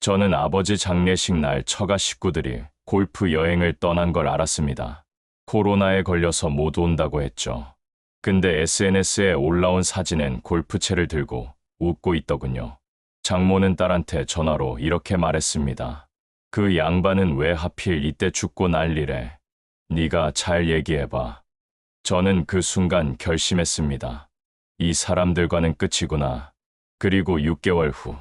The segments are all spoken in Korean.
저는 아버지 장례식 날 처가 식구들이 골프 여행을 떠난 걸 알았습니다. 코로나에 걸려서 못 온다고 했죠. 근데 SNS에 올라온 사진엔 골프채를 들고 웃고 있더군요. 장모는 딸한테 전화로 이렇게 말했습니다. 그 양반은 왜 하필 이때 죽고 난리래. 네가 잘 얘기해봐. 저는 그 순간 결심했습니다. 이 사람들과는 끝이구나. 그리고 6개월 후,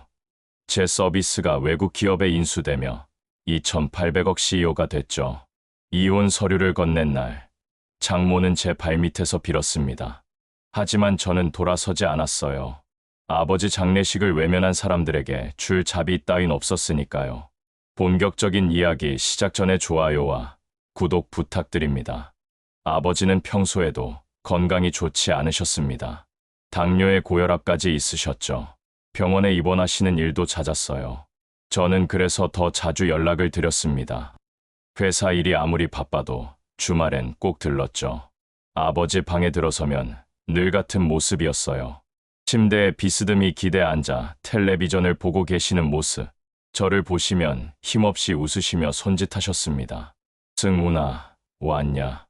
제 서비스가 외국 기업에 인수되며 2,800억 CEO가 됐죠. 이혼 서류를 건넨 날, 장모는 제 발밑에서 빌었습니다. 하지만 저는 돌아서지 않았어요. 아버지 장례식을 외면한 사람들에게 줄 잡이 따윈 없었으니까요. 본격적인 이야기 시작 전에 좋아요와 구독 부탁드립니다. 아버지는 평소에도 건강이 좋지 않으셨습니다. 당뇨에 고혈압까지 있으셨죠. 병원에 입원하시는 일도 잦았어요. 저는 그래서 더 자주 연락을 드렸습니다. 회사 일이 아무리 바빠도 주말엔 꼭 들렀죠. 아버지 방에 들어서면 늘 같은 모습이었어요. 침대에 비스듬히 기대 앉아 텔레비전을 보고 계시는 모습. 저를 보시면 힘없이 웃으시며 손짓하셨습니다. 승훈아, 왔냐?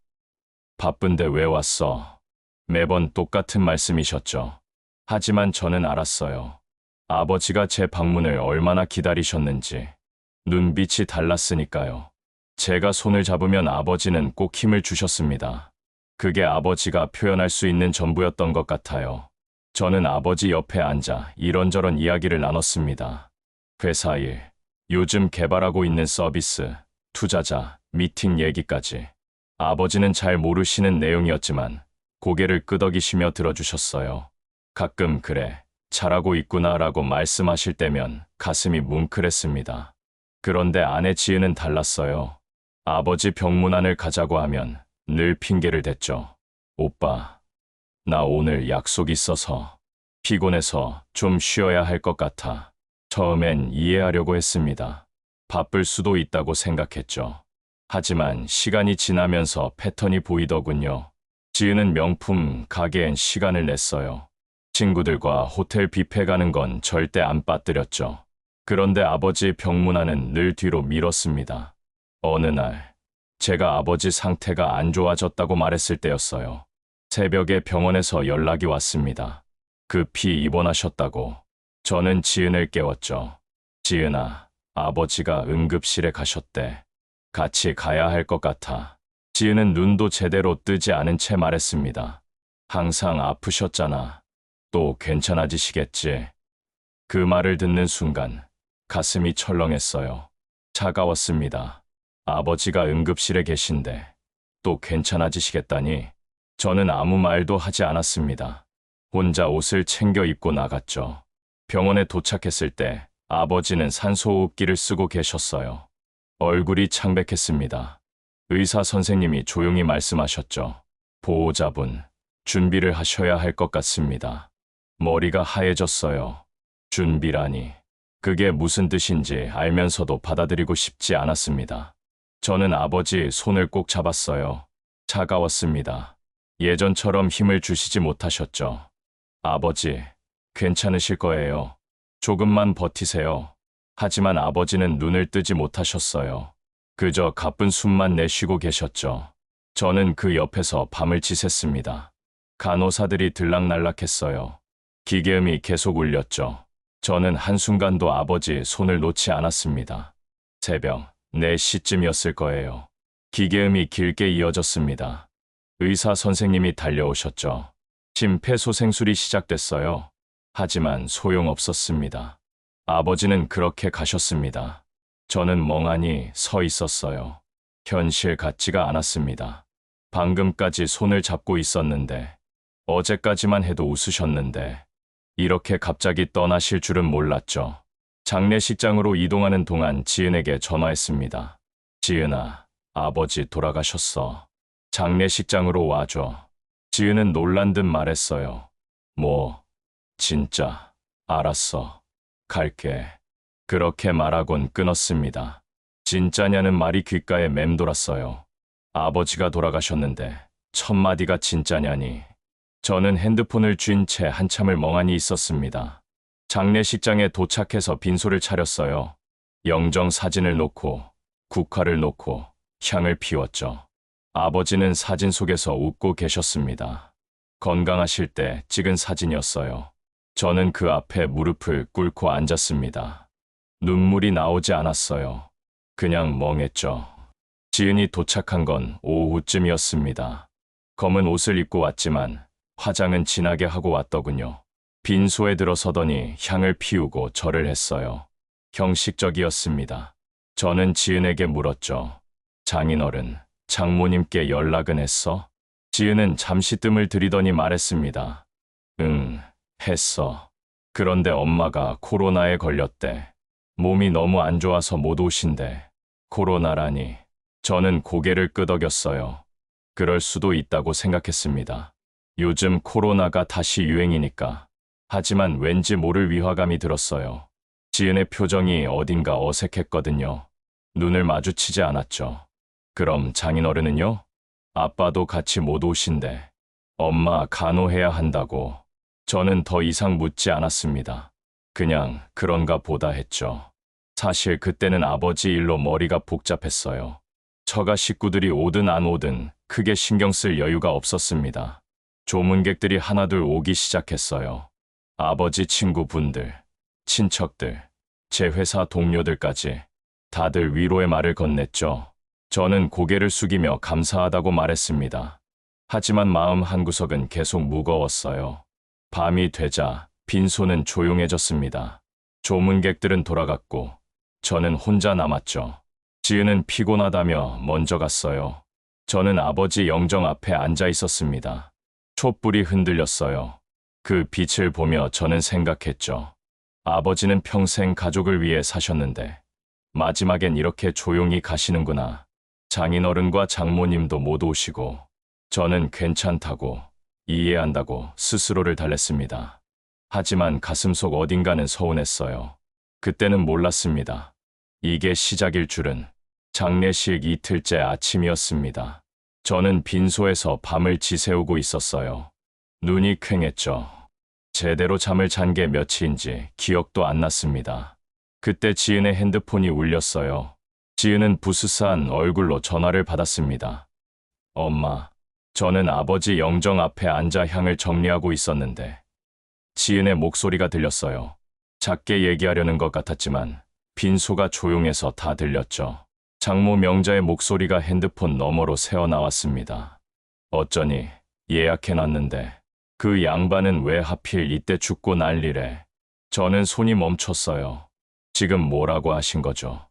바쁜데 왜 왔어? 매번 똑같은 말씀이셨죠. 하지만 저는 알았어요. 아버지가 제 방문을 얼마나 기다리셨는지. 눈빛이 달랐으니까요. 제가 손을 잡으면 아버지는 꼭 힘을 주셨습니다. 그게 아버지가 표현할 수 있는 전부였던 것 같아요. 저는 아버지 옆에 앉아 이런저런 이야기를 나눴습니다. 회사 일, 요즘 개발하고 있는 서비스, 투자자, 미팅 얘기까지. 아버지는 잘 모르시는 내용이었지만 고개를 끄덕이시며 들어주셨어요. 가끔 그래, 잘하고 있구나라고 말씀하실 때면 가슴이 뭉클했습니다. 그런데 아내 지은은 달랐어요. 아버지 병문안을 가자고 하면 늘 핑계를 댔죠. 오빠, 나 오늘 약속 있어서 피곤해서 좀 쉬어야 할 것 같아. 처음엔 이해하려고 했습니다. 바쁠 수도 있다고 생각했죠. 하지만 시간이 지나면서 패턴이 보이더군요. 지은은 명품 가게엔 시간을 냈어요. 친구들과 호텔 뷔페 가는 건 절대 안 빠뜨렸죠. 그런데 아버지 병문안은 늘 뒤로 미뤘습니다. 어느 날, 제가 아버지 상태가 안 좋아졌다고 말했을 때였어요. 새벽에 병원에서 연락이 왔습니다. 급히 입원하셨다고. 저는 지은을 깨웠죠. 지은아, 아버지가 응급실에 가셨대. 같이 가야 할 것 같아. 지은은 눈도 제대로 뜨지 않은 채 말했습니다. 항상 아프셨잖아. 또 괜찮아지시겠지. 그 말을 듣는 순간 가슴이 철렁했어요. 차가웠습니다. 아버지가 응급실에 계신데 또 괜찮아지시겠다니. 저는 아무 말도 하지 않았습니다. 혼자 옷을 챙겨 입고 나갔죠. 병원에 도착했을 때 아버지는 산소호흡기를 쓰고 계셨어요. 얼굴이 창백했습니다. 의사 선생님이 조용히 말씀하셨죠. 보호자분, 준비를 하셔야 할 것 같습니다. 머리가 하얘졌어요. 준비라니. 그게 무슨 뜻인지 알면서도 받아들이고 싶지 않았습니다. 저는 아버지 손을 꼭 잡았어요. 차가웠습니다. 예전처럼 힘을 주시지 못하셨죠. 아버지, 괜찮으실 거예요. 조금만 버티세요. 하지만 아버지는 눈을 뜨지 못하셨어요. 그저 가쁜 숨만 내쉬고 계셨죠. 저는 그 옆에서 밤을 지샜습니다. 간호사들이 들락날락했어요. 기계음이 계속 울렸죠. 저는 한순간도 아버지 손을 놓지 않았습니다. 새벽 4시쯤이었을 거예요. 기계음이 길게 이어졌습니다. 의사 선생님이 달려오셨죠. 심폐소생술이 시작됐어요. 하지만 소용없었습니다. 아버지는 그렇게 가셨습니다. 저는 멍하니 서 있었어요. 현실 같지가 않았습니다. 방금까지 손을 잡고 있었는데, 어제까지만 해도 웃으셨는데, 이렇게 갑자기 떠나실 줄은 몰랐죠. 장례식장으로 이동하는 동안 지은에게 전화했습니다. 지은아, 아버지 돌아가셨어. 장례식장으로 와줘. 지은은 놀란 듯 말했어요. 뭐, 진짜, 알았어. 갈게. 그렇게 말하곤 끊었습니다. 진짜냐는 말이 귓가에 맴돌았어요. 아버지가 돌아가셨는데 첫마디가 진짜냐니. 저는 핸드폰을 쥔 채 한참을 멍하니 있었습니다. 장례식장에 도착해서 빈소를 차렸어요. 영정 사진을 놓고 국화를 놓고 향을 피웠죠. 아버지는 사진 속에서 웃고 계셨습니다. 건강하실 때 찍은 사진이었어요. 저는 그 앞에 무릎을 꿇고 앉았습니다. 눈물이 나오지 않았어요. 그냥 멍했죠. 지은이 도착한 건 오후쯤이었습니다. 검은 옷을 입고 왔지만 화장은 진하게 하고 왔더군요. 빈소에 들어서더니 향을 피우고 절을 했어요. 형식적이었습니다. 저는 지은에게 물었죠. 장인어른, 장모님께 연락은 했어? 지은은 잠시 뜸을 들이더니 말했습니다. 응, 했어. 그런데 엄마가 코로나에 걸렸대. 몸이 너무 안 좋아서 못 오신대. 코로나라니. 저는 고개를 끄덕였어요. 그럴 수도 있다고 생각했습니다. 요즘 코로나가 다시 유행이니까. 하지만 왠지 모를 위화감이 들었어요. 지은의 표정이 어딘가 어색했거든요. 눈을 마주치지 않았죠. 그럼 장인어른은요? 아빠도 같이 못 오신대. 엄마 간호해야 한다고. 저는 더 이상 묻지 않았습니다. 그냥 그런가 보다 했죠. 사실 그때는 아버지 일로 머리가 복잡했어요. 처가 식구들이 오든 안 오든 크게 신경 쓸 여유가 없었습니다. 조문객들이 하나둘 오기 시작했어요. 아버지 친구분들, 친척들, 제 회사 동료들까지 다들 위로의 말을 건넸죠. 저는 고개를 숙이며 감사하다고 말했습니다. 하지만 마음 한구석은 계속 무거웠어요. 밤이 되자 빈소는 조용해졌습니다. 조문객들은 돌아갔고 저는 혼자 남았죠. 지은은 피곤하다며 먼저 갔어요. 저는 아버지 영정 앞에 앉아 있었습니다. 촛불이 흔들렸어요. 그 빛을 보며 저는 생각했죠. 아버지는 평생 가족을 위해 사셨는데 마지막엔 이렇게 조용히 가시는구나. 장인어른과 장모님도 못 오시고 저는 괜찮다고 이해한다고 스스로를 달랬습니다. 하지만 가슴속 어딘가는 서운했어요. 그때는 몰랐습니다. 이게 시작일 줄은. 장례식 이틀째 아침이었습니다. 저는 빈소에서 밤을 지새우고 있었어요. 눈이 퀭했죠. 제대로 잠을 잔 게 며칠인지 기억도 안 났습니다. 그때 지은의 핸드폰이 울렸어요. 지은은 부스스한 얼굴로 전화를 받았습니다. 엄마, 저는 아버지 영정 앞에 앉아 향을 정리하고 있었는데 지은의 목소리가 들렸어요. 작게 얘기하려는 것 같았지만 빈소가 조용해서 다 들렸죠. 장모 명자의 목소리가 핸드폰 너머로 새어나왔습니다. 어쩌니 예약해놨는데 그 양반은 왜 하필 이때 죽고 난리래. 저는 손이 멈췄어요. 지금 뭐라고 하신 거죠?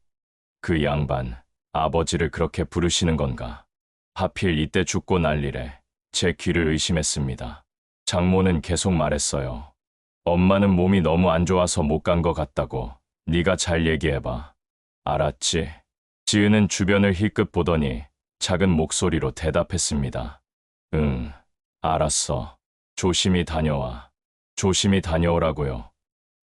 그 양반, 아버지를 그렇게 부르시는 건가? 하필 이때 죽고 난리래. 제 귀를 의심했습니다. 장모는 계속 말했어요. 엄마는 몸이 너무 안 좋아서 못 간 것 같다고. 네가 잘 얘기해봐. 알았지? 지은은 주변을 힐끗 보더니 작은 목소리로 대답했습니다. 응, 알았어. 조심히 다녀와. 조심히 다녀오라고요.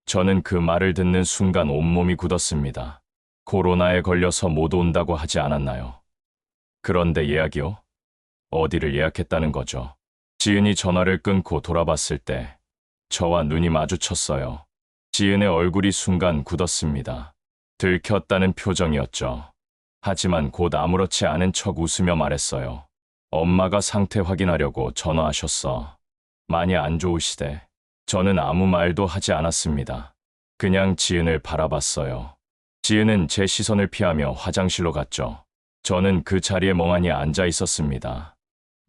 저는 그 말을 듣는 순간 온몸이 굳었습니다. 코로나에 걸려서 못 온다고 하지 않았나요? 그런데 예약이요? 어디를 예약했다는 거죠? 지은이 전화를 끊고 돌아봤을 때 저와 눈이 마주쳤어요. 지은의 얼굴이 순간 굳었습니다. 들켰다는 표정이었죠. 하지만 곧 아무렇지 않은 척 웃으며 말했어요. 엄마가 상태 확인하려고 전화하셨어. 많이 안 좋으시대. 저는 아무 말도 하지 않았습니다. 그냥 지은을 바라봤어요. 지은은 제 시선을 피하며 화장실로 갔죠. 저는 그 자리에 멍하니 앉아 있었습니다.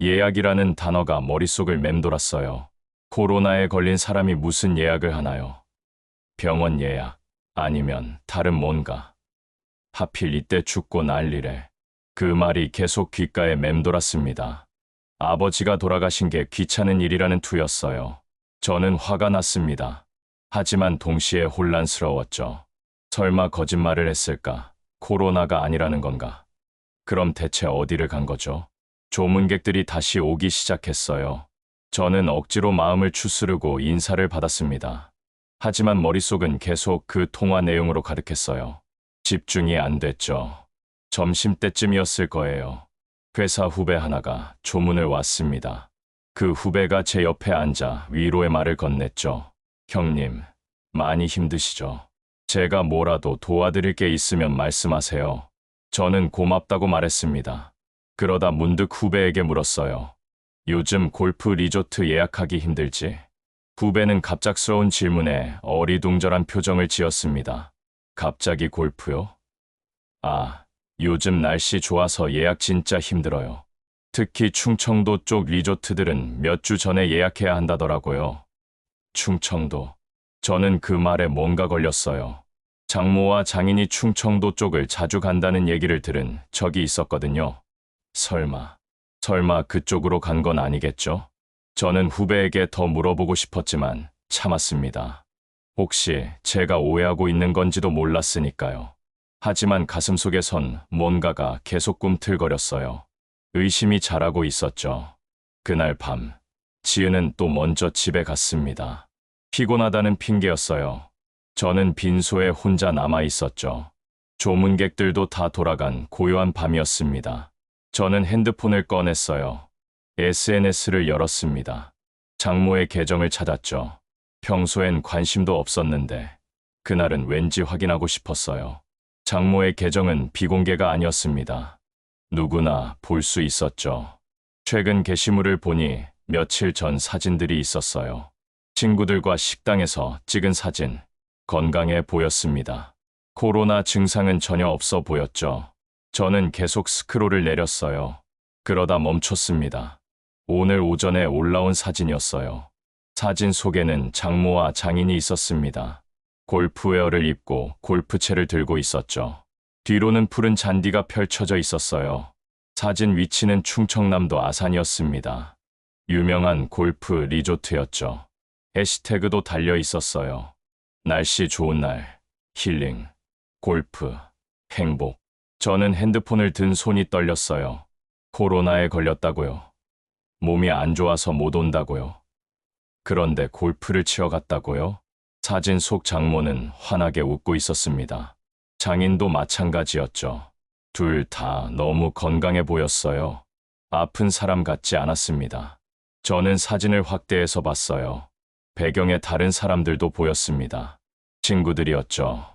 예약이라는 단어가 머릿속을 맴돌았어요. 코로나에 걸린 사람이 무슨 예약을 하나요? 병원 예약, 아니면 다른 뭔가. 하필 이때 죽고 난리래. 그 말이 계속 귓가에 맴돌았습니다. 아버지가 돌아가신 게 귀찮은 일이라는 투였어요. 저는 화가 났습니다. 하지만 동시에 혼란스러웠죠. 설마 거짓말을 했을까? 코로나가 아니라는 건가? 그럼 대체 어디를 간 거죠? 조문객들이 다시 오기 시작했어요. 저는 억지로 마음을 추스르고 인사를 받았습니다. 하지만 머릿속은 계속 그 통화 내용으로 가득했어요. 집중이 안 됐죠. 점심때쯤이었을 거예요. 회사 후배 하나가 조문을 왔습니다. 그 후배가 제 옆에 앉아 위로의 말을 건넸죠. 형님, 많이 힘드시죠? 제가 뭐라도 도와드릴 게 있으면 말씀하세요. 저는 고맙다고 말했습니다. 그러다 문득 후배에게 물었어요. 요즘 골프 리조트 예약하기 힘들지? 후배는 갑작스러운 질문에 어리둥절한 표정을 지었습니다. 갑자기 골프요? 아, 요즘 날씨 좋아서 예약 진짜 힘들어요. 특히 충청도 쪽 리조트들은 몇 주 전에 예약해야 한다더라고요. 충청도. 저는 그 말에 뭔가 걸렸어요. 장모와 장인이 충청도 쪽을 자주 간다는 얘기를 들은 적이 있었거든요. 설마 그쪽으로 간 건 아니겠죠? 저는 후배에게 더 물어보고 싶었지만 참았습니다. 혹시 제가 오해하고 있는 건지도 몰랐으니까요. 하지만 가슴속에선 뭔가가 계속 꿈틀거렸어요. 의심이 자라고 있었죠. 그날 밤, 지은은 또 먼저 집에 갔습니다. 피곤하다는 핑계였어요. 저는 빈소에 혼자 남아 있었죠. 조문객들도 다 돌아간 고요한 밤이었습니다. 저는 핸드폰을 꺼냈어요. SNS를 열었습니다. 장모의 계정을 찾았죠. 평소엔 관심도 없었는데 그날은 왠지 확인하고 싶었어요. 장모의 계정은 비공개가 아니었습니다. 누구나 볼 수 있었죠. 최근 게시물을 보니 며칠 전 사진들이 있었어요. 친구들과 식당에서 찍은 사진. 건강해 보였습니다. 코로나 증상은 전혀 없어 보였죠. 저는 계속 스크롤을 내렸어요. 그러다 멈췄습니다. 오늘 오전에 올라온 사진이었어요. 사진 속에는 장모와 장인이 있었습니다. 골프웨어를 입고 골프채를 들고 있었죠. 뒤로는 푸른 잔디가 펼쳐져 있었어요. 사진 위치는 충청남도 아산이었습니다. 유명한 골프 리조트였죠. 해시태그도 달려 있었어요. 날씨 좋은 날, 힐링, 골프, 행복. 저는 핸드폰을 든 손이 떨렸어요. 코로나에 걸렸다고요. 몸이 안 좋아서 못 온다고요. 그런데 골프를 치러 갔다고요? 사진 속 장모는 환하게 웃고 있었습니다. 장인도 마찬가지였죠. 둘 다 너무 건강해 보였어요. 아픈 사람 같지 않았습니다. 저는 사진을 확대해서 봤어요. 배경에 다른 사람들도 보였습니다. 친구들이었죠.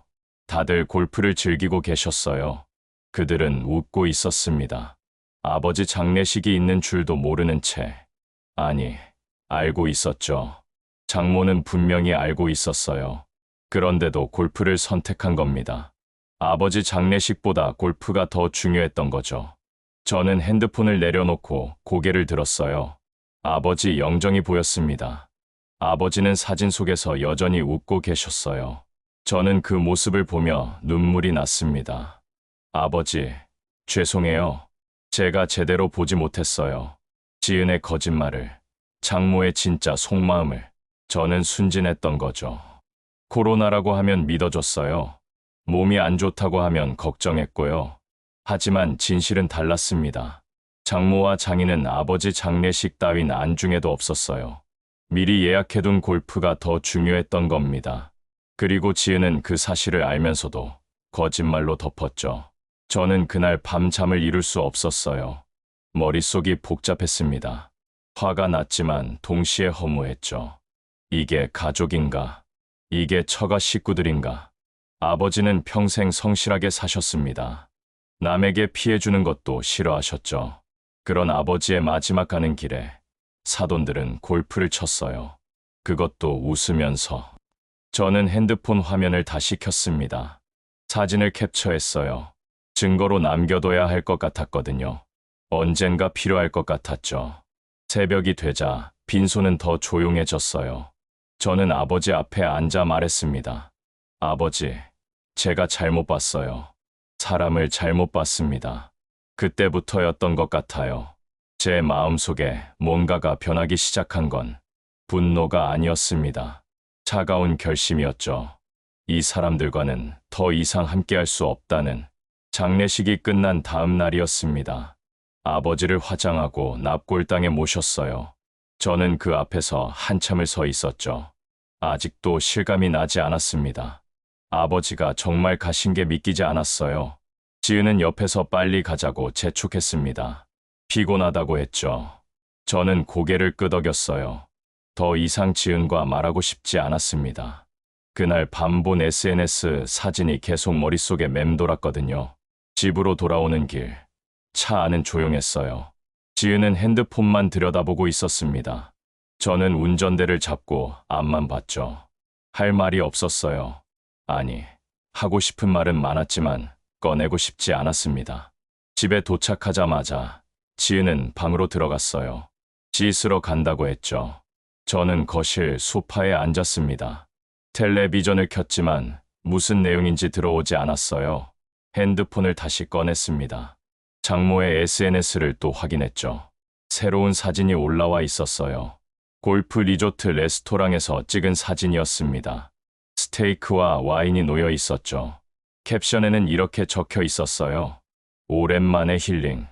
다들 골프를 즐기고 계셨어요. 그들은 웃고 있었습니다. 아버지 장례식이 있는 줄도 모르는 채. 아니, 알고 있었죠. 장모는 분명히 알고 있었어요. 그런데도 골프를 선택한 겁니다. 아버지 장례식보다 골프가 더 중요했던 거죠. 저는 핸드폰을 내려놓고 고개를 들었어요. 아버지 영정이 보였습니다. 아버지는 사진 속에서 여전히 웃고 계셨어요. 저는 그 모습을 보며 눈물이 났습니다. 아버지, 죄송해요. 제가 제대로 보지 못했어요. 지은의 거짓말을, 장모의 진짜 속마음을. 저는 순진했던 거죠. 코로나라고 하면 믿어줬어요. 몸이 안 좋다고 하면 걱정했고요. 하지만 진실은 달랐습니다. 장모와 장인은 아버지 장례식 따윈 안중에도 없었어요. 미리 예약해둔 골프가 더 중요했던 겁니다. 그리고 지은은 그 사실을 알면서도 거짓말로 덮었죠. 저는 그날 밤 잠을 이룰 수 없었어요. 머릿속이 복잡했습니다. 화가 났지만 동시에 허무했죠. 이게 가족인가? 이게 처가 식구들인가? 아버지는 평생 성실하게 사셨습니다. 남에게 피해 주는 것도 싫어하셨죠. 그런 아버지의 마지막 가는 길에 사돈들은 골프를 쳤어요. 그것도 웃으면서. 저는 핸드폰 화면을 다시 켰습니다. 사진을 캡처했어요. 증거로 남겨둬야 할 것 같았거든요. 언젠가 필요할 것 같았죠. 새벽이 되자 빈소는 더 조용해졌어요. 저는 아버지 앞에 앉아 말했습니다. 아버지, 제가 잘못 봤어요. 사람을 잘못 봤습니다. 그때부터였던 것 같아요. 제 마음속에 뭔가가 변하기 시작한 건 분노가 아니었습니다. 차가운 결심이었죠. 이 사람들과는 더 이상 함께할 수 없다는. 장례식이 끝난 다음 날이었습니다. 아버지를 화장하고 납골당에 모셨어요. 저는 그 앞에서 한참을 서 있었죠. 아직도 실감이 나지 않았습니다. 아버지가 정말 가신 게 믿기지 않았어요. 지은은 옆에서 빨리 가자고 재촉했습니다. 피곤하다고 했죠. 저는 고개를 끄덕였어요. 더 이상 지은과 말하고 싶지 않았습니다. 그날 밤 본 SNS 사진이 계속 머릿속에 맴돌았거든요. 집으로 돌아오는 길, 차 안은 조용했어요. 지은은 핸드폰만 들여다보고 있었습니다. 저는 운전대를 잡고 앞만 봤죠. 할 말이 없었어요. 아니, 하고 싶은 말은 많았지만 꺼내고 싶지 않았습니다. 집에 도착하자마자 지은은 방으로 들어갔어요. 씻으러 간다고 했죠. 저는 거실 소파에 앉았습니다. 텔레비전을 켰지만 무슨 내용인지 들어오지 않았어요. 핸드폰을 다시 꺼냈습니다. 장모의 SNS를 또 확인했죠. 새로운 사진이 올라와 있었어요. 골프 리조트 레스토랑에서 찍은 사진이었습니다. 스테이크와 와인이 놓여 있었죠. 캡션에는 이렇게 적혀 있었어요. 오랜만에 힐링.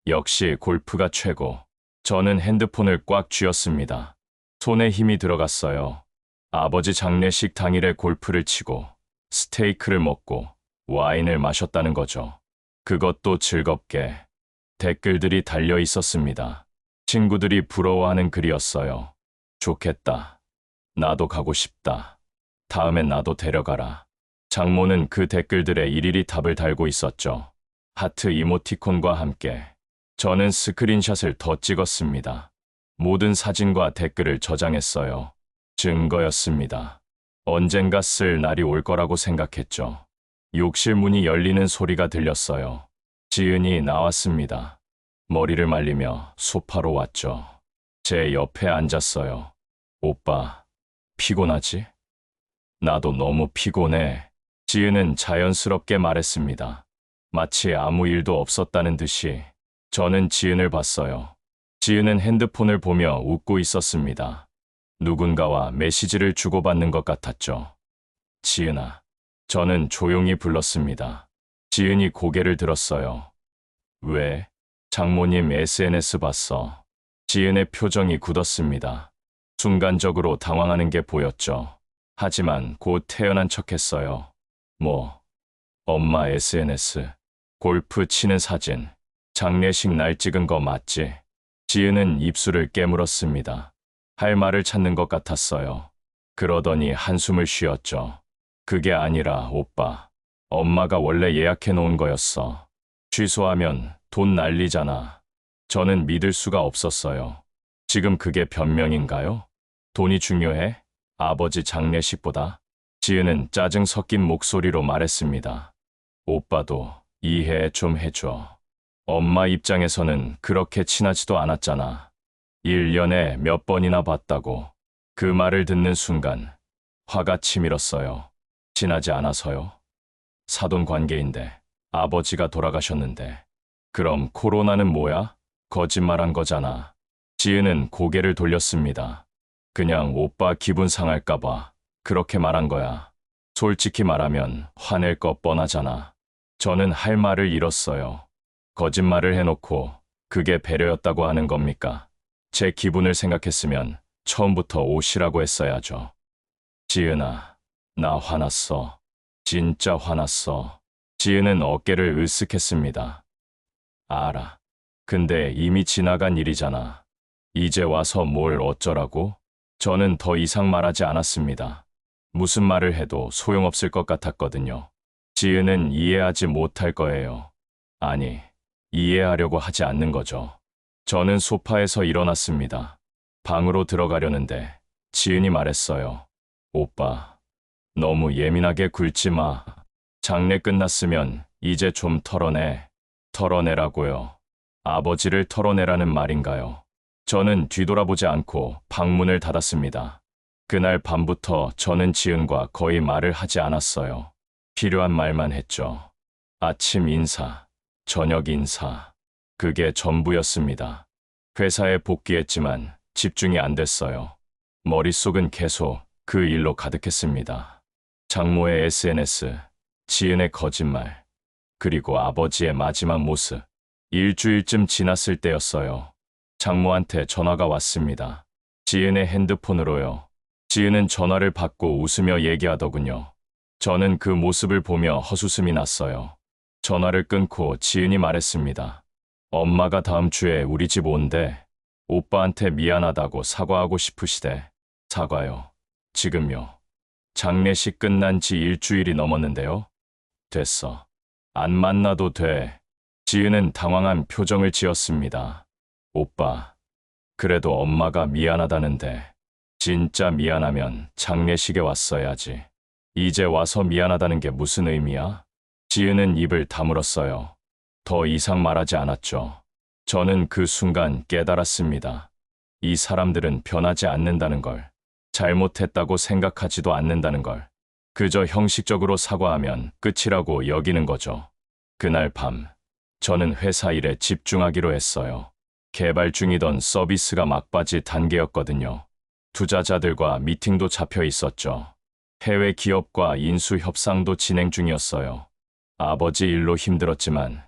역시 골프가 최고. 저는 핸드폰을 꽉 쥐었습니다. 손에 힘이 들어갔어요. 아버지 장례식 당일에 골프를 치고 스테이크를 먹고 와인을 마셨다는 거죠. 그것도 즐겁게. 댓글들이 달려 있었습니다. 친구들이 부러워하는 글이었어요. 좋겠다. 나도 가고 싶다. 다음엔 나도 데려가라. 장모는 그 댓글들에 일일이 답을 달고 있었죠. 하트 이모티콘과 함께. 저는 스크린샷을 더 찍었습니다. 모든 사진과 댓글을 저장했어요. 증거였습니다. 언젠가 쓸 날이 올 거라고 생각했죠. 욕실 문이 열리는 소리가 들렸어요. 지은이 나왔습니다. 머리를 말리며 소파로 왔죠. 제 옆에 앉았어요. 오빠, 피곤하지? 나도 너무 피곤해. 지은은 자연스럽게 말했습니다. 마치 아무 일도 없었다는 듯이. 저는 지은을 봤어요. 지은은 핸드폰을 보며 웃고 있었습니다. 누군가와 메시지를 주고받는 것 같았죠. 지은아. 저는 조용히 불렀습니다. 지은이 고개를 들었어요. 왜? 장모님 SNS 봤어. 지은의 표정이 굳었습니다. 순간적으로 당황하는 게 보였죠. 하지만 곧 태연한 척했어요. 뭐? 엄마 SNS. 골프 치는 사진. 장례식 날 찍은 거 맞지? 지은은 입술을 깨물었습니다. 할 말을 찾는 것 같았어요. 그러더니 한숨을 쉬었죠. 그게 아니라 오빠. 엄마가 원래 예약해 놓은 거였어. 취소하면 돈 날리잖아. 저는 믿을 수가 없었어요. 지금 그게 변명인가요? 돈이 중요해? 아버지 장례식보다? 지은은 짜증 섞인 목소리로 말했습니다. 오빠도 이해 좀 해줘. 엄마 입장에서는 그렇게 친하지도 않았잖아. 1년에 몇 번이나 봤다고. 그 말을 듣는 순간 화가 치밀었어요. 친하지 않아서요? 사돈 관계인데 아버지가 돌아가셨는데. 그럼 코로나는 뭐야? 거짓말한 거잖아. 지은은 고개를 돌렸습니다. 그냥 오빠 기분 상할까봐 그렇게 말한 거야. 솔직히 말하면 화낼 거 뻔하잖아. 저는 할 말을 잃었어요. 거짓말을 해놓고 그게 배려였다고 하는 겁니까? 제 기분을 생각했으면 처음부터 오시라고 했어야죠. 지은아, 나 화났어. 진짜 화났어. 지은은 어깨를 으쓱했습니다. 알아. 근데 이미 지나간 일이잖아. 이제 와서 뭘 어쩌라고? 저는 더 이상 말하지 않았습니다. 무슨 말을 해도 소용없을 것 같았거든요. 지은은 이해하지 못할 거예요. 아니, 이해하려고 하지 않는 거죠. 저는 소파에서 일어났습니다. 방으로 들어가려는데 지은이 말했어요. 오빠, 너무 예민하게 굴지 마. 장례 끝났으면 이제 좀 털어내. 털어내라고요. 아버지를 털어내라는 말인가요? 저는 뒤돌아보지 않고 방문을 닫았습니다. 그날 밤부터 저는 지은과 거의 말을 하지 않았어요. 필요한 말만 했죠. 아침 인사, 저녁 인사. 그게 전부였습니다. 회사에 복귀했지만 집중이 안 됐어요. 머릿속은 계속 그 일로 가득했습니다. 장모의 SNS, 지은의 거짓말, 그리고 아버지의 마지막 모습. 일주일쯤 지났을 때였어요. 장모한테 전화가 왔습니다. 지은의 핸드폰으로요. 지은은 전화를 받고 웃으며 얘기하더군요. 저는 그 모습을 보며 헛웃음이 났어요. 전화를 끊고 지은이 말했습니다. 엄마가 다음 주에 우리 집 온대. 오빠한테 미안하다고 사과하고 싶으시대. 사과요. 지금요. 장례식 끝난 지 일주일이 넘었는데요. 됐어. 안 만나도 돼. 지은은 당황한 표정을 지었습니다. 오빠, 그래도 엄마가 미안하다는데. 진짜 미안하면 장례식에 왔어야지. 이제 와서 미안하다는 게 무슨 의미야? 지은은 입을 다물었어요. 더 이상 말하지 않았죠. 저는 그 순간 깨달았습니다. 이 사람들은 변하지 않는다는 걸, 잘못했다고 생각하지도 않는다는 걸, 그저 형식적으로 사과하면 끝이라고 여기는 거죠. 그날 밤, 저는 회사 일에 집중하기로 했어요. 개발 중이던 서비스가 막바지 단계였거든요. 투자자들과 미팅도 잡혀 있었죠. 해외 기업과 인수 협상도 진행 중이었어요. 아버지 일로 힘들었지만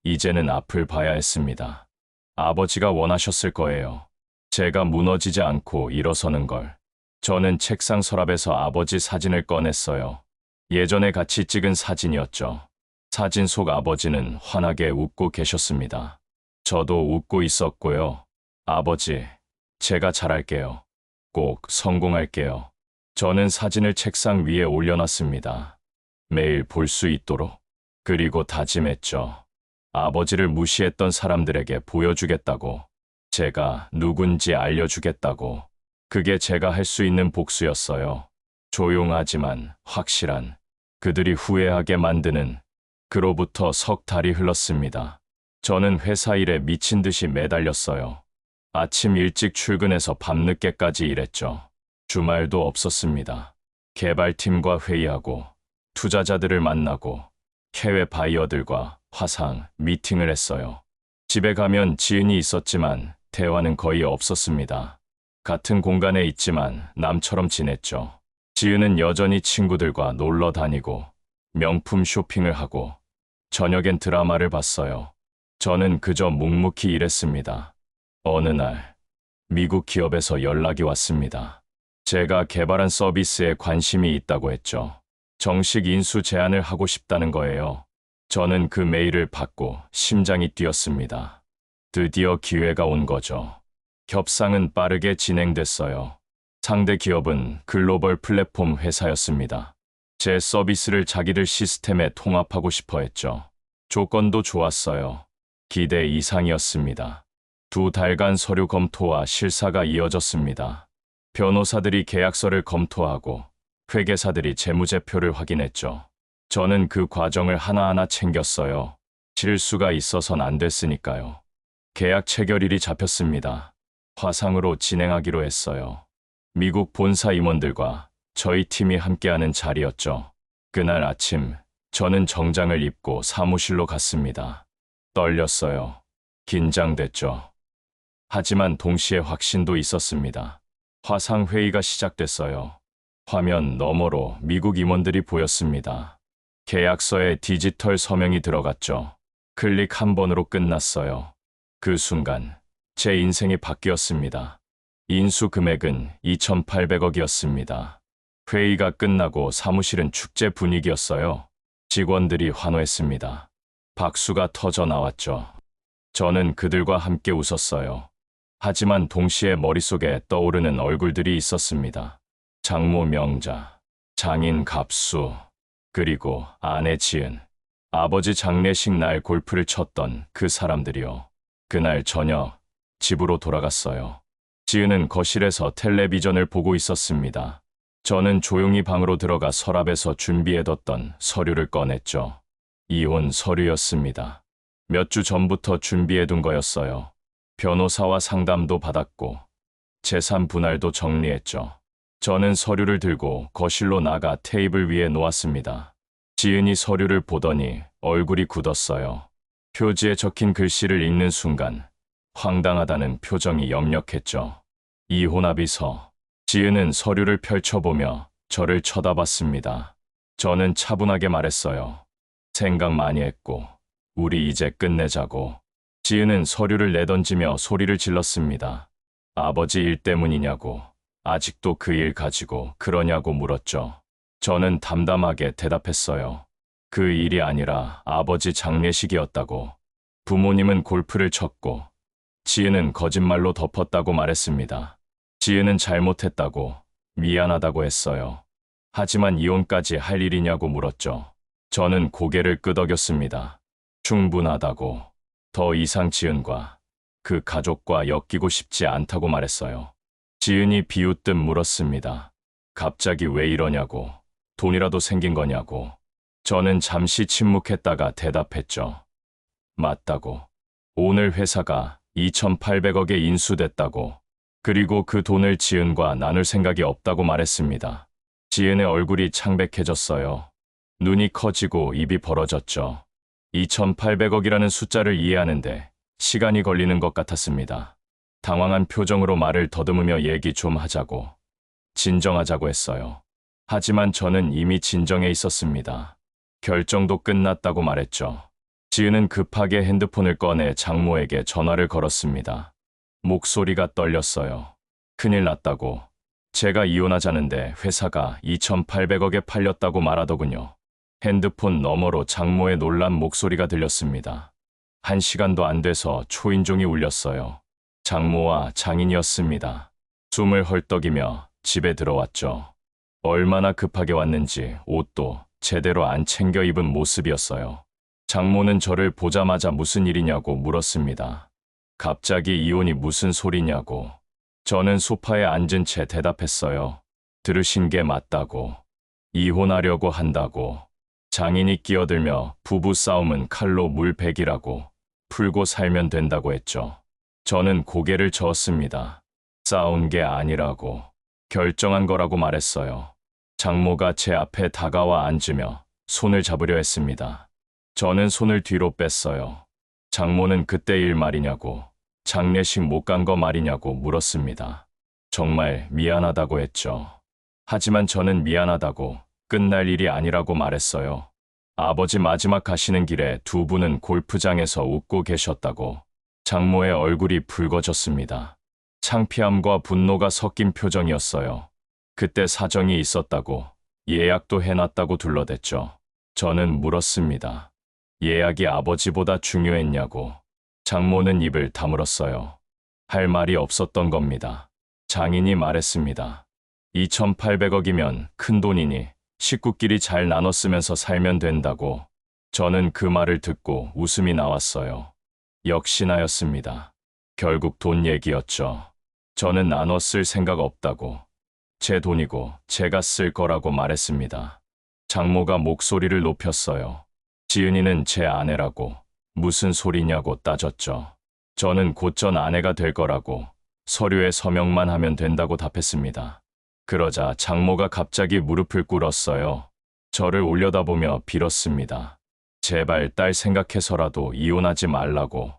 이제는 앞을 봐야 했습니다. 아버지가 원하셨을 거예요. 제가 무너지지 않고 일어서는 걸. 저는 책상 서랍에서 아버지 사진을 꺼냈어요. 예전에 같이 찍은 사진이었죠. 사진 속 아버지는 환하게 웃고 계셨습니다. 저도 웃고 있었고요. 아버지, 제가 잘할게요. 꼭 성공할게요. 저는 사진을 책상 위에 올려놨습니다. 매일 볼 수 있도록. 그리고 다짐했죠. 아버지를 무시했던 사람들에게 보여주겠다고. 제가 누군지 알려주겠다고. 그게 제가 할 수 있는 복수였어요. 조용하지만 확실한, 그들이 후회하게 만드는. 그로부터 석 달이 흘렀습니다. 저는 회사 일에 미친 듯이 매달렸어요. 아침 일찍 출근해서 밤늦게까지 일했죠. 주말도 없었습니다. 개발팀과 회의하고, 투자자들을 만나고, 해외 바이어들과 화상, 미팅을 했어요. 집에 가면 지은이 있었지만 대화는 거의 없었습니다. 같은 공간에 있지만 남처럼 지냈죠. 지은은 여전히 친구들과 놀러 다니고, 명품 쇼핑을 하고, 저녁엔 드라마를 봤어요. 저는 그저 묵묵히 일했습니다. 어느 날, 미국 기업에서 연락이 왔습니다. 제가 개발한 서비스에 관심이 있다고 했죠. 정식 인수 제안을 하고 싶다는 거예요. 저는 그 메일을 받고 심장이 뛰었습니다. 드디어 기회가 온 거죠. 협상은 빠르게 진행됐어요. 상대 기업은 글로벌 플랫폼 회사였습니다. 제 서비스를 자기들 시스템에 통합하고 싶어 했죠. 조건도 좋았어요. 기대 이상이었습니다. 2달간 서류 검토와 실사가 이어졌습니다. 변호사들이 계약서를 검토하고 회계사들이 재무제표를 확인했죠. 저는 그 과정을 하나하나 챙겼어요. 실수가 있어선 안 됐으니까요. 계약 체결일이 잡혔습니다. 화상으로 진행하기로 했어요. 미국 본사 임원들과 저희 팀이 함께하는 자리였죠. 그날 아침, 저는 정장을 입고 사무실로 갔습니다. 떨렸어요. 긴장됐죠. 하지만 동시에 확신도 있었습니다. 화상 회의가 시작됐어요. 화면 너머로 미국 임원들이 보였습니다. 계약서에 디지털 서명이 들어갔죠. 클릭 한 번으로 끝났어요. 그 순간 제 인생이 바뀌었습니다. 인수 금액은 2,800억이었습니다. 회의가 끝나고 사무실은 축제 분위기였어요. 직원들이 환호했습니다. 박수가 터져 나왔죠. 저는 그들과 함께 웃었어요. 하지만 동시에 머릿속에 떠오르는 얼굴들이 있었습니다. 장모 명자, 장인 갑수, 그리고 아내 지은. 아버지 장례식 날 골프를 쳤던 그 사람들이요. 그날 저녁 집으로 돌아갔어요. 지은은 거실에서 텔레비전을 보고 있었습니다. 저는 조용히 방으로 들어가 서랍에서 준비해뒀던 서류를 꺼냈죠. 이혼 서류였습니다. 몇 주 전부터 준비해둔 거였어요. 변호사와 상담도 받았고 재산 분할도 정리했죠. 저는 서류를 들고 거실로 나가 테이블 위에 놓았습니다. 지은이 서류를 보더니 얼굴이 굳었어요. 표지에 적힌 글씨를 읽는 순간 황당하다는 표정이 역력했죠. 이혼합의서. 지은은 서류를 펼쳐보며 저를 쳐다봤습니다. 저는 차분하게 말했어요. 생각 많이 했고 우리 이제 끝내자고. 지은은 서류를 내던지며 소리를 질렀습니다. 아버지 일 때문이냐고, 아직도 그 일 가지고 그러냐고 물었죠. 저는 담담하게 대답했어요. 그 일이 아니라 아버지 장례식이었다고. 부모님은 골프를 쳤고 지은은 거짓말로 덮었다고 말했습니다. 지은은 잘못했다고, 미안하다고 했어요. 하지만 이혼까지 할 일이냐고 물었죠. 저는 고개를 끄덕였습니다. 충분하다고. 더 이상 지은과 그 가족과 엮이고 싶지 않다고 말했어요. 지은이 비웃듯 물었습니다. 갑자기 왜 이러냐고. 돈이라도 생긴 거냐고. 저는 잠시 침묵했다가 대답했죠. 맞다고. 오늘 회사가 2,800억에 인수됐다고. 그리고 그 돈을 지은과 나눌 생각이 없다고 말했습니다. 지은의 얼굴이 창백해졌어요. 눈이 커지고 입이 벌어졌죠. 2,800억이라는 숫자를 이해하는데 시간이 걸리는 것 같았습니다. 당황한 표정으로 말을 더듬으며 얘기 좀 하자고. 진정하자고 했어요. 하지만 저는 이미 진정해 있었습니다. 결정도 끝났다고 말했죠. 지은은 급하게 핸드폰을 꺼내 장모에게 전화를 걸었습니다. 목소리가 떨렸어요. 큰일 났다고. 제가 이혼하자는데 회사가 2,800억에 팔렸다고 말하더군요. 핸드폰 너머로 장모의 놀란 목소리가 들렸습니다. 1시간도 안 돼서 초인종이 울렸어요. 장모와 장인이었습니다. 숨을 헐떡이며 집에 들어왔죠. 얼마나 급하게 왔는지 옷도 제대로 안 챙겨 입은 모습이었어요. 장모는 저를 보자마자 무슨 일이냐고 물었습니다. 갑자기 이혼이 무슨 소리냐고. 저는 소파에 앉은 채 대답했어요. 들으신 게 맞다고. 이혼하려고 한다고. 장인이 끼어들며 부부 싸움은 칼로 물베기라고. 풀고 살면 된다고 했죠. 저는 고개를 저었습니다. 싸운 게 아니라고. 결정한 거라고 말했어요. 장모가 제 앞에 다가와 앉으며 손을 잡으려 했습니다. 저는 손을 뒤로 뺐어요. 장모는 그때 일 말이냐고, 장례식 못 간 거 말이냐고 물었습니다. 정말 미안하다고 했죠. 하지만 저는 미안하다고 끝날 일이 아니라고 말했어요. 아버지 마지막 가시는 길에 두 분은 골프장에서 웃고 계셨다고. 장모의 얼굴이 붉어졌습니다. 창피함과 분노가 섞인 표정이었어요. 그때 사정이 있었다고, 예약도 해놨다고 둘러댔죠. 저는 물었습니다. 예약이 아버지보다 중요했냐고. 장모는 입을 다물었어요. 할 말이 없었던 겁니다. 장인이 말했습니다. 2,800억이면 큰 돈이니 식구끼리 잘 나눠 쓰면서 살면 된다고. 저는 그 말을 듣고 웃음이 나왔어요. 역시나였습니다. 결국 돈 얘기였죠. 저는 나눠 쓸 생각 없다고. 제 돈이고 제가 쓸 거라고 말했습니다. 장모가 목소리를 높였어요. 지은이는 제 아내라고. 무슨 소리냐고 따졌죠. 저는 곧 전 아내가 될 거라고 서류에 서명만 하면 된다고 답했습니다. 그러자 장모가 갑자기 무릎을 꿇었어요. 저를 올려다보며 빌었습니다. 제발 딸 생각해서라도 이혼하지 말라고.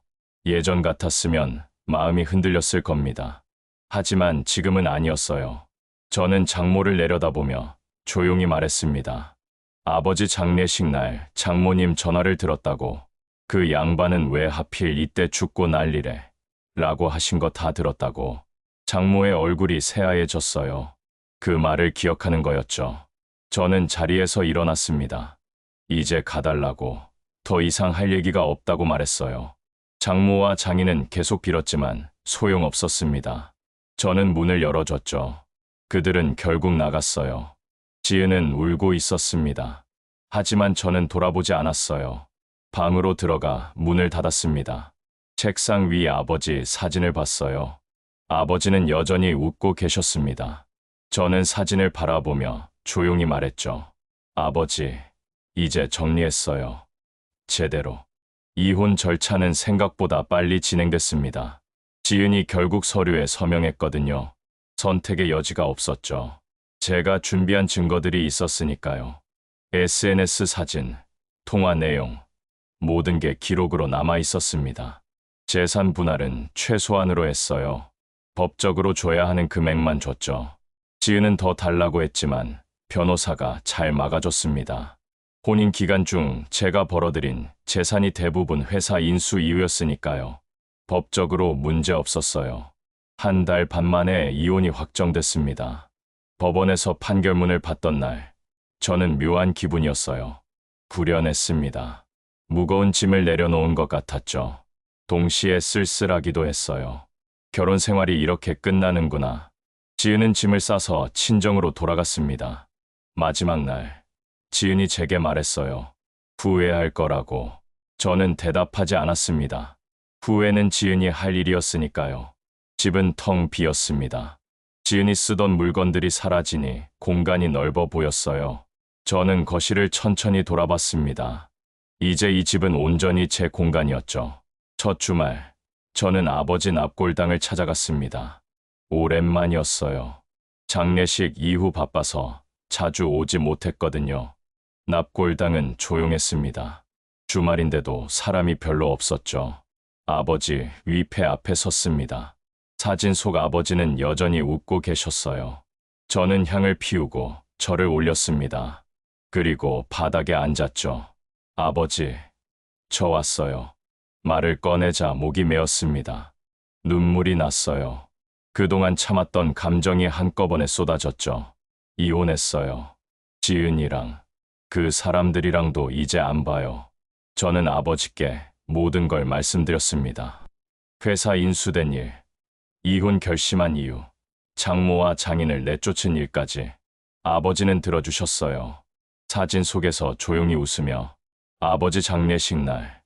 예전 같았으면 마음이 흔들렸을 겁니다. 하지만 지금은 아니었어요. 저는 장모를 내려다보며 조용히 말했습니다. 아버지 장례식 날 장모님 전화를 들었다고. 그 양반은 왜 하필 이때 죽고 난리래. 라고 하신 거 다 들었다고. 장모의 얼굴이 새하얘졌어요. 그 말을 기억하는 거였죠. 저는 자리에서 일어났습니다. 이제 가달라고. 더 이상 할 얘기가 없다고 말했어요. 장모와 장인은 계속 빌었지만 소용없었습니다. 저는 문을 열어줬죠. 그들은 결국 나갔어요. 지은은 울고 있었습니다. 하지만 저는 돌아보지 않았어요. 방으로 들어가 문을 닫았습니다. 책상 위 아버지 사진을 봤어요. 아버지는 여전히 웃고 계셨습니다. 저는 사진을 바라보며 조용히 말했죠. 아버지, 이제 정리했어요. 제대로. 이혼 절차는 생각보다 빨리 진행됐습니다. 지은이 결국 서류에 서명했거든요. 선택의 여지가 없었죠. 제가 준비한 증거들이 있었으니까요. SNS 사진, 통화 내용, 모든 게 기록으로 남아 있었습니다. 재산 분할은 최소한으로 했어요. 법적으로 줘야 하는 금액만 줬죠. 지은은 더 달라고 했지만 변호사가 잘 막아줬습니다. 혼인 기간 중 제가 벌어들인 재산이 대부분 회사 인수 이후였으니까요. 법적으로 문제 없었어요. 한 달 반 만에 이혼이 확정됐습니다. 법원에서 판결문을 받던 날, 저는 묘한 기분이었어요. 불연했습니다. 무거운 짐을 내려놓은 것 같았죠. 동시에 쓸쓸하기도 했어요. 결혼 생활이 이렇게 끝나는구나. 지은은 짐을 싸서 친정으로 돌아갔습니다. 마지막 날, 지은이 제게 말했어요. 후회할 거라고. 저는 대답하지 않았습니다. 후회는 지은이 할 일이었으니까요. 집은 텅 비었습니다. 지은이 쓰던 물건들이 사라지니 공간이 넓어 보였어요. 저는 거실을 천천히 돌아봤습니다. 이제 이 집은 온전히 제 공간이었죠. 첫 주말, 저는 아버지 납골당을 찾아갔습니다. 오랜만이었어요. 장례식 이후 바빠서 자주 오지 못했거든요. 납골당은 조용했습니다. 주말인데도 사람이 별로 없었죠. 아버지 위패 앞에 섰습니다. 사진 속 아버지는 여전히 웃고 계셨어요. 저는 향을 피우고 절을 올렸습니다. 그리고 바닥에 앉았죠. 아버지, 저 왔어요. 말을 꺼내자 목이 메었습니다. 눈물이 났어요. 그동안 참았던 감정이 한꺼번에 쏟아졌죠. 이혼했어요. 지은이랑, 그 사람들이랑도 이제 안 봐요. 저는 아버지께 모든 걸 말씀드렸습니다. 회사 인수된 일, 이혼 결심한 이유, 장모와 장인을 내쫓은 일까지. 아버지는 들어주셨어요. 사진 속에서 조용히 웃으며 아버지 장례식 날,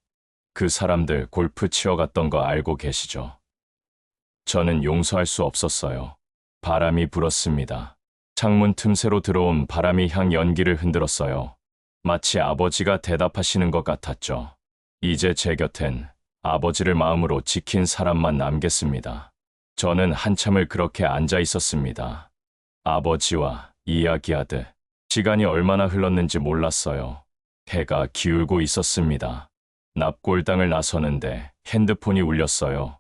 그 사람들 골프 치러 갔던 거 알고 계시죠? 저는 용서할 수 없었어요. 바람이 불었습니다. 창문 틈새로 들어온 바람이 향 연기를 흔들었어요. 마치 아버지가 대답하시는 것 같았죠. 이제 제 곁엔 아버지를 마음으로 지킨 사람만 남겠습니다. 저는 한참을 그렇게 앉아 있었습니다. 아버지와 이야기하듯 시간이 얼마나 흘렀는지 몰랐어요. 해가 기울고 있었습니다. 납골당을 나서는데 핸드폰이 울렸어요.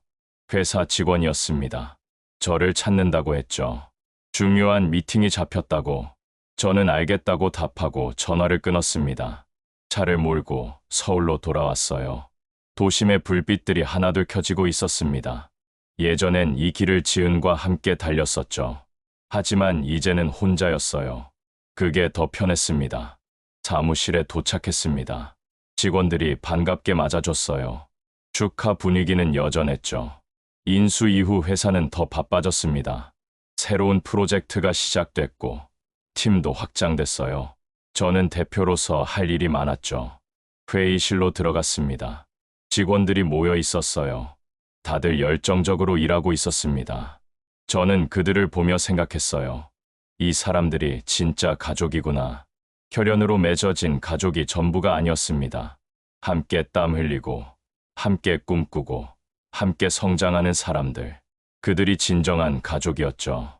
회사 직원이었습니다. 저를 찾는다고 했죠. 중요한 미팅이 잡혔다고. 저는 알겠다고 답하고 전화를 끊었습니다. 차를 몰고 서울로 돌아왔어요. 도심의 불빛들이 하나둘 켜지고 있었습니다. 예전엔 이 길을 지은과 함께 달렸었죠. 하지만 이제는 혼자였어요. 그게 더 편했습니다. 사무실에 도착했습니다. 직원들이 반갑게 맞아줬어요. 축하 분위기는 여전했죠. 인수 이후 회사는 더 바빠졌습니다. 새로운 프로젝트가 시작됐고 팀도 확장됐어요. 저는 대표로서 할 일이 많았죠. 회의실로 들어갔습니다. 직원들이 모여 있었어요. 다들 열정적으로 일하고 있었습니다. 저는 그들을 보며 생각했어요. 이 사람들이 진짜 가족이구나. 혈연으로 맺어진 가족이 전부가 아니었습니다. 함께 땀 흘리고, 함께 꿈꾸고, 함께 성장하는 사람들. 그들이 진정한 가족이었죠.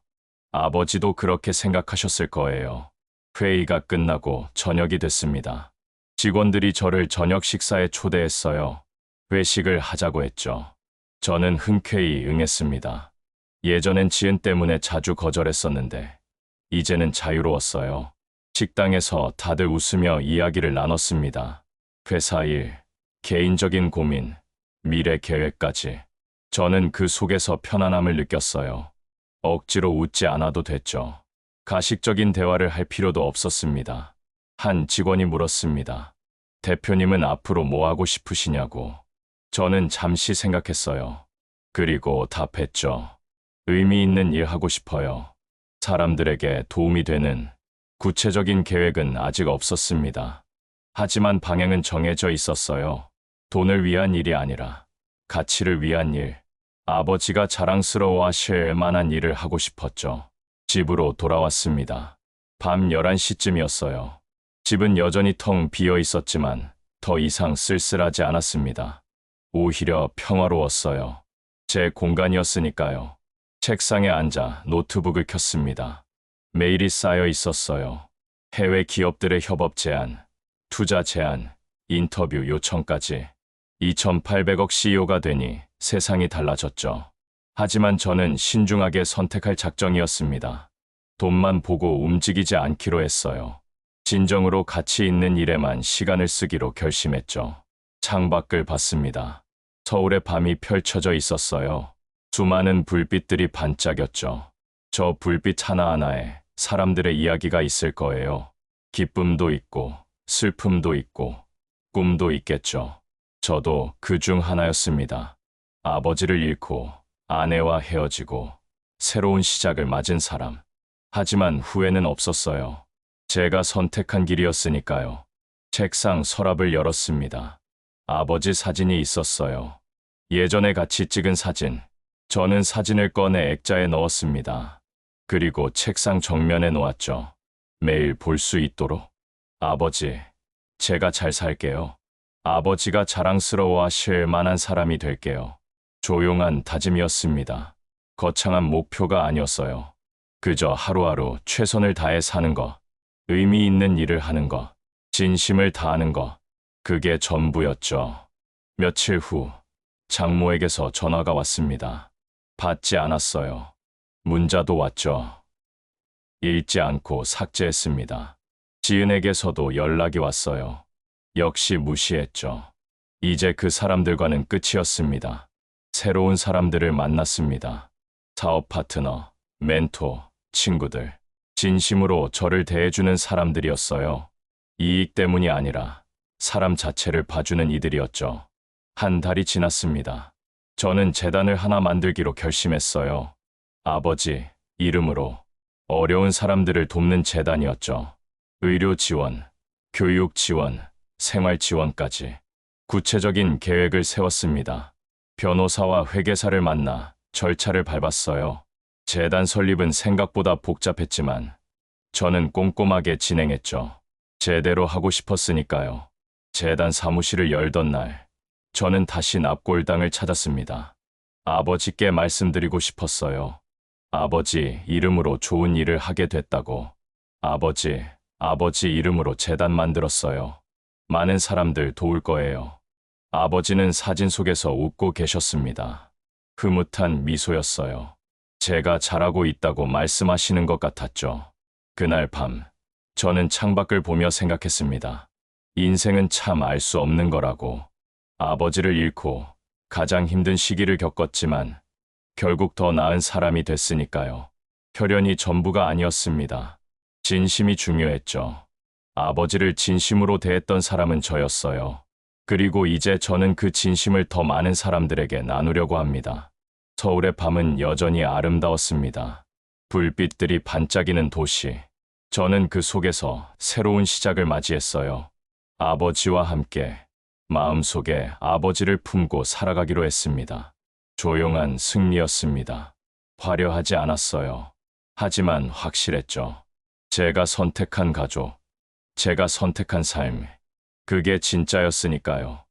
아버지도 그렇게 생각하셨을 거예요. 회의가 끝나고 저녁이 됐습니다. 직원들이 저를 저녁 식사에 초대했어요. 회식을 하자고 했죠. 저는 흔쾌히 응했습니다. 예전엔 지은 때문에 자주 거절했었는데 이제는 자유로웠어요. 식당에서 다들 웃으며 이야기를 나눴습니다. 회사 일, 개인적인 고민, 미래 계획까지. 저는 그 속에서 편안함을 느꼈어요. 억지로 웃지 않아도 됐죠. 가식적인 대화를 할 필요도 없었습니다. 한 직원이 물었습니다. 대표님은 앞으로 뭐 하고 싶으시냐고. 저는 잠시 생각했어요. 그리고 답했죠. 의미 있는 일 하고 싶어요. 사람들에게 도움이 되는 구체적인 계획은 아직 없었습니다. 하지만 방향은 정해져 있었어요. 돈을 위한 일이 아니라 가치를 위한 일. 아버지가 자랑스러워하실 만한 일을 하고 싶었죠. 집으로 돌아왔습니다. 밤 11시쯤이었어요. 집은 여전히 텅 비어 있었지만 더 이상 쓸쓸하지 않았습니다. 오히려 평화로웠어요. 제 공간이었으니까요. 책상에 앉아 노트북을 켰습니다. 메일이 쌓여 있었어요. 해외 기업들의 협업 제안, 투자 제안, 인터뷰 요청까지. 2,800억 CEO가 되니 세상이 달라졌죠. 하지만 저는 신중하게 선택할 작정이었습니다. 돈만 보고 움직이지 않기로 했어요. 진정으로 가치 있는 일에만 시간을 쓰기로 결심했죠. 창밖을 봤습니다. 서울의 밤이 펼쳐져 있었어요. 수많은 불빛들이 반짝였죠. 저 불빛 하나하나에 사람들의 이야기가 있을 거예요. 기쁨도 있고, 슬픔도 있고, 꿈도 있겠죠. 저도 그 중 하나였습니다. 아버지를 잃고, 아내와 헤어지고, 새로운 시작을 맞은 사람. 하지만 후회는 없었어요. 제가 선택한 길이었으니까요. 책상 서랍을 열었습니다. 아버지 사진이 있었어요. 예전에 같이 찍은 사진. 저는 사진을 꺼내 액자에 넣었습니다. 그리고 책상 정면에 놓았죠. 매일 볼 수 있도록. 아버지, 제가 잘 살게요. 아버지가 자랑스러워하실 만한 사람이 될게요. 조용한 다짐이었습니다. 거창한 목표가 아니었어요. 그저 하루하루 최선을 다해 사는 것, 의미 있는 일을 하는 것, 진심을 다하는 것, 그게 전부였죠. 며칠 후, 장모에게서 전화가 왔습니다. 받지 않았어요. 문자도 왔죠. 읽지 않고 삭제했습니다. 지은에게서도 연락이 왔어요. 역시 무시했죠. 이제 그 사람들과는 끝이었습니다. 새로운 사람들을 만났습니다. 사업 파트너, 멘토, 친구들. 진심으로 저를 대해주는 사람들이었어요. 이익 때문이 아니라 사람 자체를 봐주는 이들이었죠. 한 달이 지났습니다. 저는 재단을 하나 만들기로 결심했어요. 아버지 이름으로 어려운 사람들을 돕는 재단이었죠. 의료 지원, 교육 지원, 생활 지원까지 구체적인 계획을 세웠습니다. 변호사와 회계사를 만나 절차를 밟았어요. 재단 설립은 생각보다 복잡했지만 저는 꼼꼼하게 진행했죠. 제대로 하고 싶었으니까요. 재단 사무실을 열던 날, 저는 다시 납골당을 찾았습니다. 아버지께 말씀드리고 싶었어요. 아버지 이름으로 좋은 일을 하게 됐다고. 아버지 이름으로 재단 만들었어요. 많은 사람들 도울 거예요. 아버지는 사진 속에서 웃고 계셨습니다. 흐뭇한 미소였어요. 제가 잘하고 있다고 말씀하시는 것 같았죠. 그날 밤, 저는 창밖을 보며 생각했습니다. 인생은 참 알 수 없는 거라고. 아버지를 잃고 가장 힘든 시기를 겪었지만 결국 더 나은 사람이 됐으니까요. 혈연이 전부가 아니었습니다. 진심이 중요했죠. 아버지를 진심으로 대했던 사람은 저였어요. 그리고 이제 저는 그 진심을 더 많은 사람들에게 나누려고 합니다. 서울의 밤은 여전히 아름다웠습니다. 불빛들이 반짝이는 도시. 저는 그 속에서 새로운 시작을 맞이했어요. 아버지와 함께 마음속에 아버지를 품고 살아가기로 했습니다. 조용한 승리였습니다. 화려하지 않았어요. 하지만 확실했죠. 제가 선택한 가족, 제가 선택한 삶, 그게 진짜였으니까요.